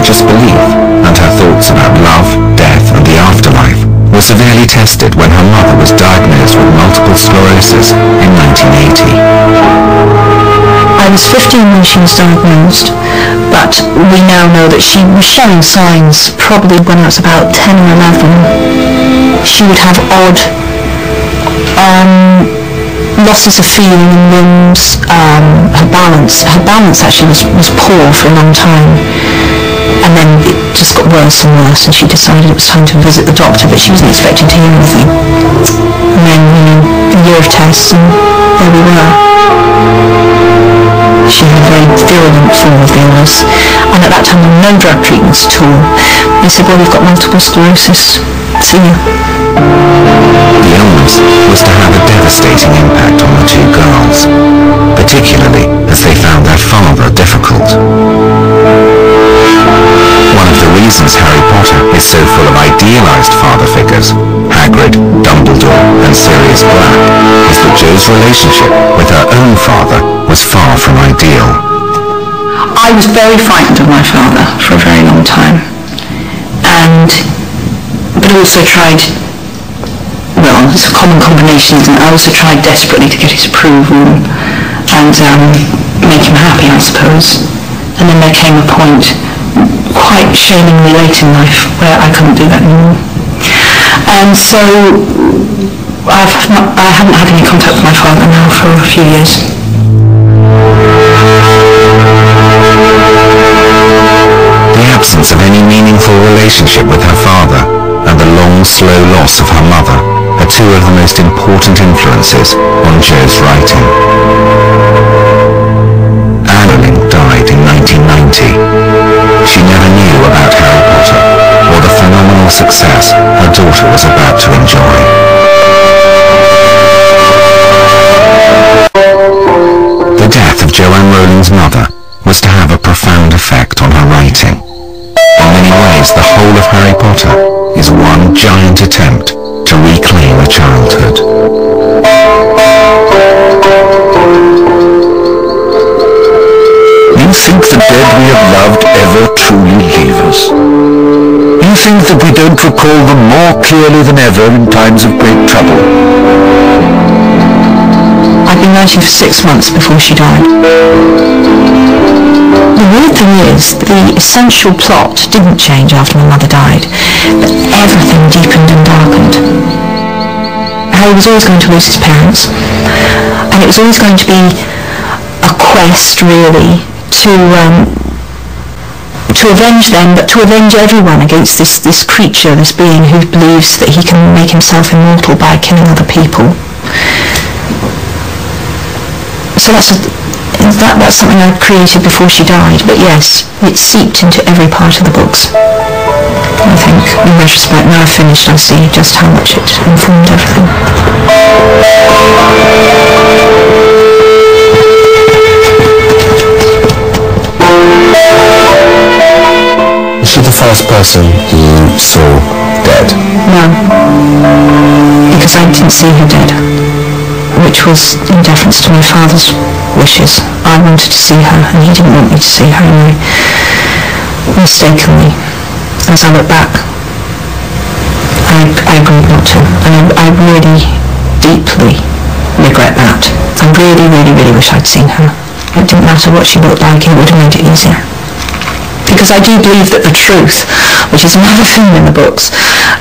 religious belief and her thoughts about love, death and the afterlife were severely tested when her mother was diagnosed with multiple sclerosis in 1980. I was 15 when she was diagnosed, but we now know that she was showing signs probably when I was about 10 or 11. She would have odd losses of feeling in limbs. Her balance actually was poor for a long time, and then it just got worse and worse, and she decided it was time to visit the doctor, but she wasn't expecting to hear anything. And then, a year of tests, and there we were. She had a very virulent form of the illness, and at that time there were no drug treatments at all. They said, well, you've got multiple sclerosis, see you. The illness was to have a devastating impact on the two girls, particularly as they found their father difficult. One of the reasons Harry Potter is so full of idealized father figures, Hagrid, Dumbledore and Sirius Black, is that Jo's relationship with her own father was far from ideal. I was very frightened of my father for a very long time, but also tried, well, it's a common combination, and I also tried desperately to get his approval and make him happy, I suppose. And then there came a point, quite shamingly late in life, where I couldn't do that anymore. And so I haven't had any contact with my father now for a few years. The absence of any meaningful relationship with her father and the long, slow loss of her mother are two of the most important influences on Jo's writing. Rowling died in 1990. She never knew about Harry Potter or the phenomenal success her daughter was about to enjoy. The death of Joanne Rowling's mother was to have a profound effect on her writing. In many ways, the whole of Harry Potter is one giant attempt to reclaim a childhood. You think the dead we have loved ever truly leave us? You think that we don't recall them more clearly than ever in times of great trouble? I'd been writing for 6 months before she died. The weird thing is, the essential plot didn't change after my mother died, but everything deepened and darkened. Harry was always going to lose his parents, and it was always going to be a quest, really, to avenge them, but to avenge everyone against this creature, this being who believes that he can make himself immortal by killing other people. So that's something I created before she died, but yes, it seeped into every part of the books. I think, in retrospect, now I've finished, I see just how much it informed everything. Was she the first person you saw dead? No, because I didn't see her dead, which was in deference to my father's wishes. I wanted to see her, and he didn't want me to see her anyway. Mistakenly, as I look back, I agreed not to, and I really deeply regret that. I really, really, really wish I'd seen her. It didn't matter what she looked like, it would have made it easier. Because I do believe that the truth, which is another theme in the books,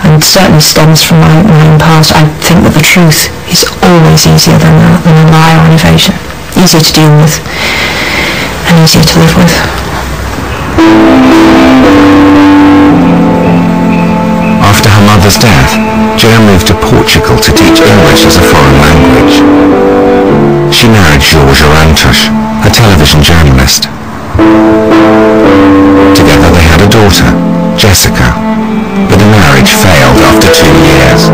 and certainly stems from my own past, I think that the truth is always easier than a lie or an evasion. Easier to deal with, and easier to live with. After her mother's death, Jo moved to Portugal to teach English as a foreign language. She married Jorge Arantes, a television journalist. Together they had a daughter, Jessica, but the marriage failed after 2 years.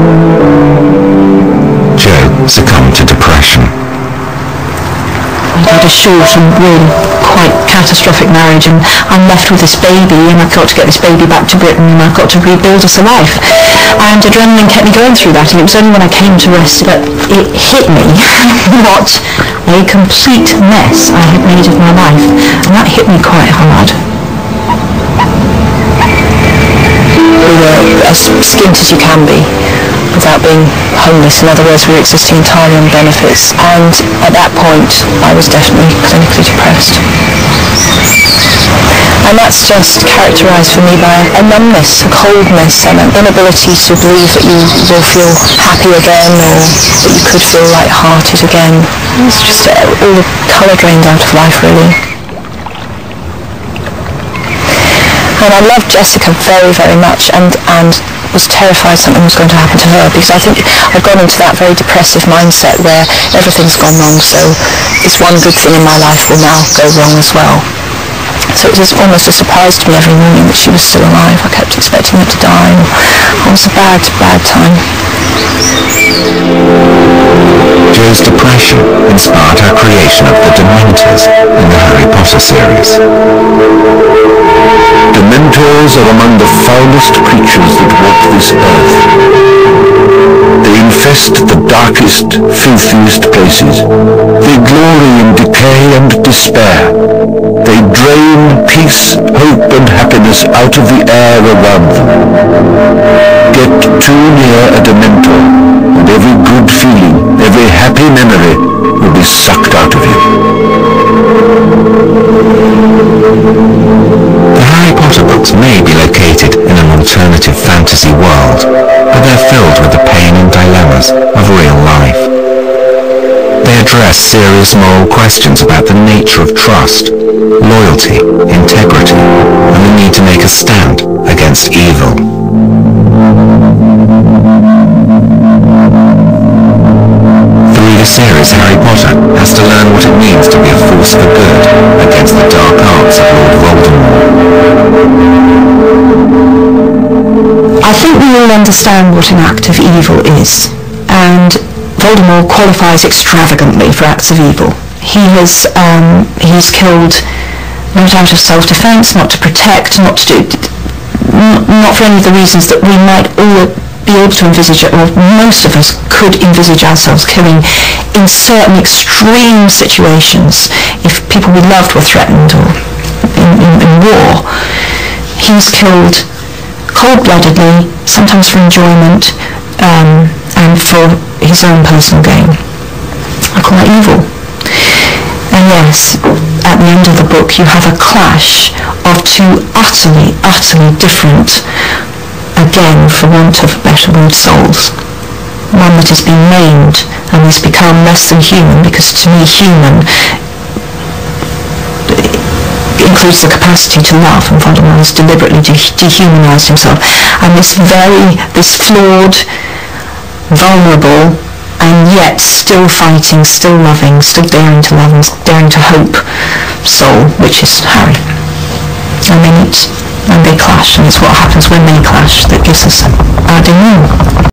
Jo succumbed to depression. I had a short and really quite catastrophic marriage, and I'm left with this baby, and I've got to get this baby back to Britain, and I've got to rebuild us a life. And adrenaline kept me going through that, and it was only when I came to rest that it hit me what a complete mess I had made of my life, and that hit me quite hard. as skint as you can be without being homeless. In other words, we were existing entirely on benefits. And at that point, I was definitely clinically depressed. And that's just characterised for me by a numbness, a coldness, and an inability to believe that you will feel happy again, or that you could feel light-hearted again. It's just all the colour drained out of life, really. And I loved Jessica very, very much, and was terrified something was going to happen to her, because I think I'd gone into that very depressive mindset where everything's gone wrong, so this one good thing in my life will now go wrong as well. So it was almost a surprise to me every morning that she was still alive. I kept expecting her to die. It was a bad, bad time. Jo's depression inspired her creation of the Dementors in the Harry Potter series. Dementors are among the foulest creatures that walk this earth. They infest the darkest, filthiest places. They glory in decay and despair. They drain peace, hope, and happiness out of the air around them. Get too near a Dementor, and every good feeling, every happy memory will be sucked out of you. The Harry Potter books may be located in an alternative fantasy world, but they're filled with the pain and dilemmas of real life. They address serious moral questions about the nature of trust, loyalty, integrity, and the need to make a stand against evil. Through the series, Harry Potter has to learn what it means to be a force for good against the dark arts of Lord Voldemort. I think we all understand what an act of evil is, and Voldemort qualifies extravagantly for acts of evil. He's killed not out of self-defense, not to protect, not for any of the reasons that we might all be able to envisage, or most of us could envisage ourselves killing in certain extreme situations if people we loved were threatened, or in war. He's killed cold-bloodedly, sometimes for enjoyment, and for his own personal gain. I call that evil. And yes, at the end of the book you have a clash of two utterly, utterly different, again for want of a better word, souls. One that has been maimed and has become less than human, because to me human includes the capacity to love, and Voldemort has deliberately dehumanized himself. And this flawed, vulnerable, and yet still fighting, still loving, still daring to love and daring to hope soul, which is Harry. And they meet, and they clash, and it's what happens when they clash that gives us our denouement.